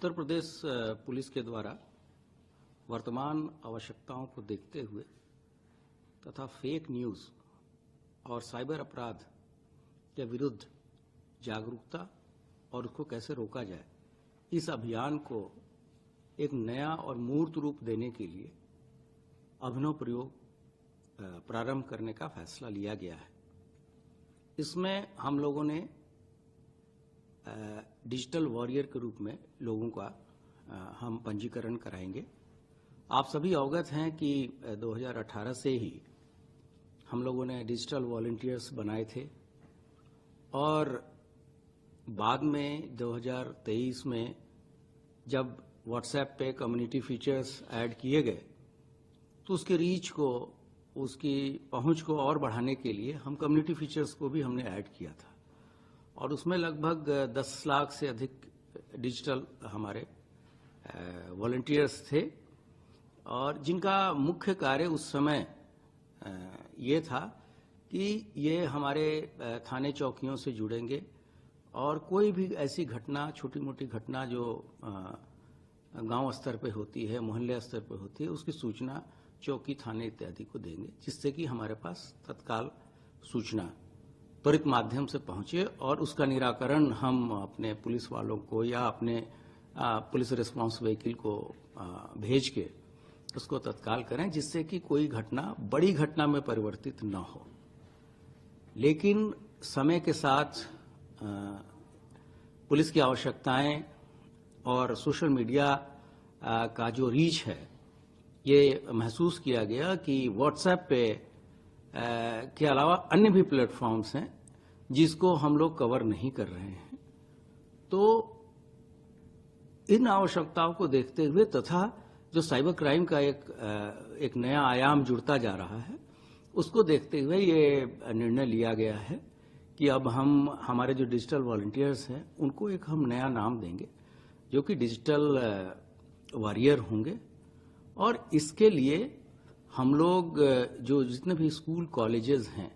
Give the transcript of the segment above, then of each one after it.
Uttar Pradesh police के द्वारा वर्तमान आवश्यकताओं को देखते हुए तथा फेक न्यूज़ और साइबर अपराध के विरुद्ध जागरूकता और उसको कैसे रोका जाए, इस अभियान को एक नया और मूर्त रूप देने के लिए अभिनव प्रयोग प्रारंभ करने का फैसला लिया गया है। इसमें हम लोगों ने डिजिटल वॉरियर के रूप में लोगों का हम पंजीकरण कराएंगे। आप सभी अवगत हैं कि 2018 से ही हम लोगों ने डिजिटल वॉलंटियर्स बनाए थे और बाद में 2023 में जब व्हाट्सएप पे कम्युनिटी फीचर्स ऐड किए गए तो उसकी रीच को, उसकी पहुंच को और बढ़ाने के लिए हम कम्युनिटी फीचर्स को भी हमने ऐड किया था और उसमें लगभग 10 लाख से अधिक डिजिटल हमारे वॉलंटियर्स थे और जिनका मुख्य कार्य उस समय ये था कि ये हमारे थाने चौकियों से जुड़ेंगे और कोई भी ऐसी घटना, छोटी मोटी घटना जो गांव स्तर पे होती है, मोहल्ले स्तर पे होती है, उसकी सूचना चौकी, थाने इत्यादि को देंगे, जिससे कि हमारे पास तत्काल सूचना त्वरित माध्यम से पहुंचे और उसका निराकरण हम अपने पुलिस वालों को या अपने पुलिस रिस्पांस व्हीकल को भेज के उसको तत्काल करें, जिससे कि कोई घटना बड़ी घटना में परिवर्तित न हो। लेकिन समय के साथ पुलिस की आवश्यकताएं और सोशल मीडिया का जो रीच है, ये महसूस किया गया कि व्हाट्सएप पे के अलावा अन्य भी प्लेटफॉर्म्स हैं जिसको हम लोग कवर नहीं कर रहे हैं। तो इन आवश्यकताओं को देखते हुए तथा जो साइबर क्राइम का एक नया आयाम जुड़ता जा रहा है, उसको देखते हुए ये निर्णय लिया गया है कि अब हम हमारे जो डिजिटल वॉलंटियर्स हैं उनको एक हम नया नाम देंगे जो कि डिजिटल वॉरियर होंगे। और इसके लिए हम लोग जो जितने भी स्कूल कॉलेजेस हैं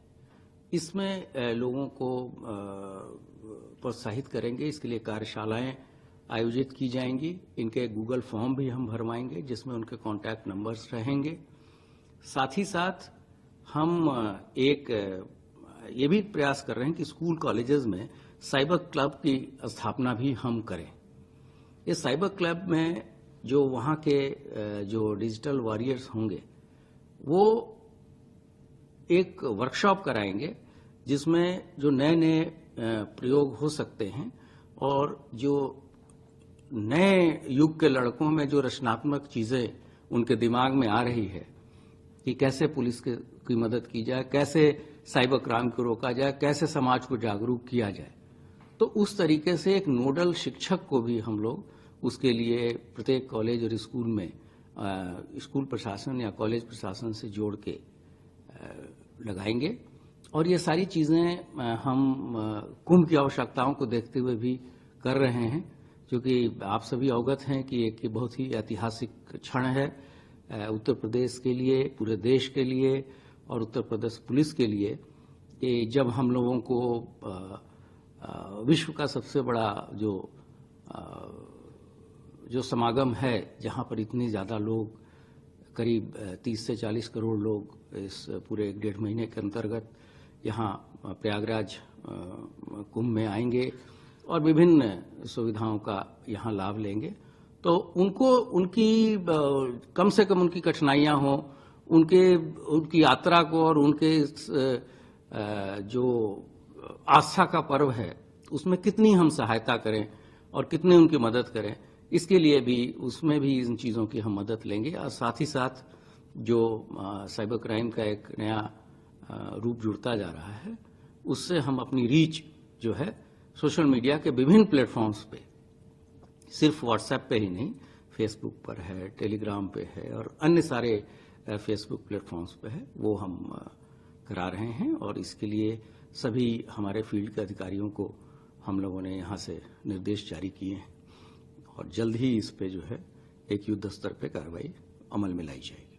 इसमें लोगों को प्रोत्साहित करेंगे। इसके लिए कार्यशालाएं आयोजित की जाएंगी। इनके गूगल फॉर्म भी हम भरवाएंगे जिसमें उनके कॉन्टैक्ट नंबर्स रहेंगे। साथ ही साथ हम एक ये भी प्रयास कर रहे हैं कि स्कूल कॉलेजेस में साइबर क्लब की स्थापना भी हम करें। इस साइबर क्लब में जो वहाँ के जो डिजिटल वॉरियर्स होंगे वो एक वर्कशॉप कराएंगे जिसमें जो नए नए प्रयोग हो सकते हैं और जो नए युग के लड़कों में जो रचनात्मक चीजें उनके दिमाग में आ रही है कि कैसे पुलिस की मदद की जाए, कैसे साइबर क्राइम को रोका जाए, कैसे समाज को जागरूक किया जाए। तो उस तरीके से एक नोडल शिक्षक को भी हम लोग उसके लिए प्रत्येक कॉलेज और स्कूल में स्कूल प्रशासन या कॉलेज प्रशासन से जोड़ के लगाएंगे। और ये सारी चीजें हम कुंभ की आवश्यकताओं को देखते हुए भी कर रहे हैं, क्योंकि आप सभी अवगत हैं कि एक बहुत ही ऐतिहासिक क्षण है उत्तर प्रदेश के लिए, पूरे देश के लिए और उत्तर प्रदेश पुलिस के लिए कि जब हम लोगों को विश्व का सबसे बड़ा जो समागम है, जहां पर इतनी ज्यादा लोग, करीब 30 से 40 करोड़ लोग इस पूरे 1.5 महीने के अंतर्गत यहाँ प्रयागराज कुंभ में आएंगे और विभिन्न सुविधाओं का यहाँ लाभ लेंगे। तो उनकी कम से कम उनकी कठिनाइयाँ हों, उनकी यात्रा को और उनके जो आस्था का पर्व है उसमें कितनी हम सहायता करें और कितनी उनकी मदद करें, इसके लिए भी उसमें भी इन चीज़ों की हम मदद लेंगे। और साथ ही साथ जो साइबर क्राइम का एक नया रूप जुड़ता जा रहा है, उससे हम अपनी रीच जो है सोशल मीडिया के विभिन्न प्लेटफॉर्म्स पे, सिर्फ व्हाट्सएप पे ही नहीं, फेसबुक पर है, टेलीग्राम पे है और अन्य सारे फेसबुक प्लेटफॉर्म्स पे है, वो हम करा रहे हैं। और इसके लिए सभी हमारे फील्ड के अधिकारियों को हम लोगों ने यहाँ से निर्देश जारी किए हैं और जल्द ही इस पे जो है एक युद्ध स्तर पे कार्रवाई अमल में लाई जाएगी।